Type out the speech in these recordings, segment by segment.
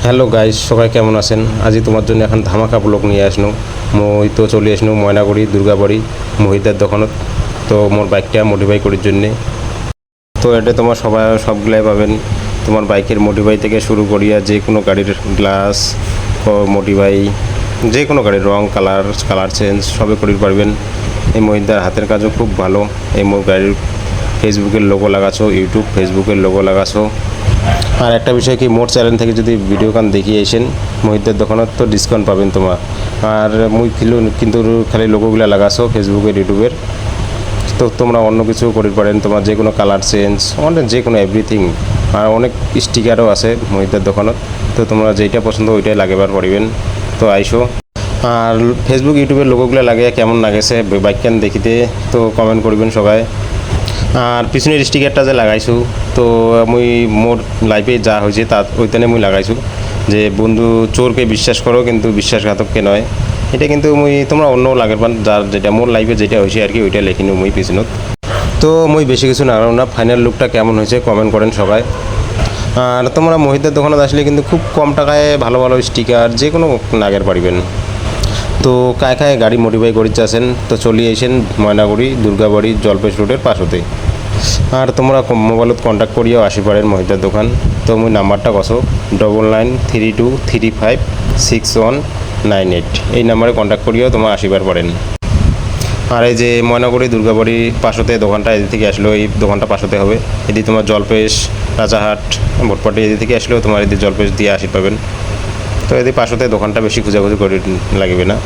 Hello guys, সবাই কেমন আছেন? আজি তোমার জন্য এখন ধামাকা ব্লগ নিয়ে আসনো। মই তো চলে আসনো ময়নাগুড়ি দুর্গাবাড়ি মহিদার দোকানত। তো মোর বাইকটা মডিফাই করার জন্যে। তো এটা তোমার সবগুলাই পাবেন। তোমার বাইকের মডিফাই থেকে শুরু করিয়া যে কোনো গাড়ির গ্লাস মডিফাই, যে কোনো গাড়ির রং কালার চেঞ্জ সবে করির পারবেন। এই মহিদার হাতের কাজও খুব ভালো। এই গাড়ির ফেসবুকের লোগো লাগাছো, ইউটিউব ফেসবুকের লোগো লাগাছো। আর একটা বিষয় কি, মোর চ্যানেল থেকে যদি ভিডিও গান দেখিয়ে আসেন মহিদার দোকানত তো ডিসকাউন্ট পাবেন তোমার। আর মুই কিন্তু খালি লোগোগুলো লাগাছো ফেসবুকের ইউটিউবের। তো তোমরা অন্য কিছু করিতে পারেন, তোমার যে কোনো কালার চেঞ্জ, অনেক যে কোনো এভরিথিং। আর অনেক স্টিকারও আছে মহিদার দোকানত। তো তোমরা যেইটা পছন্দ ওইটাই লাগাবার পারিবেন। তো আইসো। আর ফেসবুক ইউটিউবের লোগোগুলো লাগিয়ে কেমন লাগেছে বাইকখান দেখিতে তো কমেন্ট করবেন সবাই। আর পিছনের স্টিকারটা যে লাগাইছো, তো মুই মোর লাইফে যা হয়েছে তা ওইখানে মুই লাগাইছো যে বন্ধু চোরকে বিশ্বাস করো কিন্তু বিশ্বাসঘাতককে নয়। এটা কিন্তু তোমরা অন্য লাগার পান, যার যেটা মোর লাইফে যেটা হয়েছে আর কি ওইটা লেখিনো মুই পিছনত। তো মুই বেশি কিছু নাগানো না, ফাইনাল লুকটা কেমন হয়েছে কমেন্ট করেন সবাই। আর তোমরা মহিদার দোকানে আসলে কিন্তু খুব কম টাকায় ভালো ভালো স্টিকার যে কোনো নাগের পারিবেন। তো কায় গাড়ি মডিফাই করিতে আছেন তো চলিয়ে আসেন ময়নাগুড়ি দুর্গাবাড়ি জলপেশ রোডের পাশতে। আর তোমরা মোবাইলত কন্ট্যাক্ট করিয়াও আসি পারেন মহিদার দোকান। তো মুই নাম্বারটা কছো 9932356198, এই নাম্বারে কন্ট্যাক্ট করিয়াও তোমরা আসিবার পারেন। আর এই যে ময়নাগুড়ি দুর্গাবাড়ি পাশতে দোকানটা এদিক থেকে আসলেও এই দোকানটা পাশতে হবে। এদিকে তোমার জলপেশ রাজাহাট ভোটপাটি এদিক থেকে আসলেও তোমার এদিকে জলপেশ দিয়ে আসি পাবেন। তো এদিকে পাশতে দোকানটা বেশি খুঁজাখুঁজি করে লাগবে না।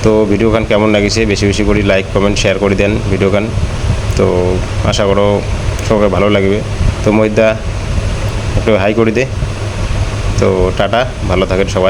তো ভিডিও গান কেমন লাগিছে বেশি বেশি করে লাইক কমেন্ট শেয়ার করে দেন ভিডিও গান। তো আশা করো সবাই ভালো লাগবে। তো মহিদা একটু হাই করে দে। তো টাটা, ভালো থাকেন সবাই।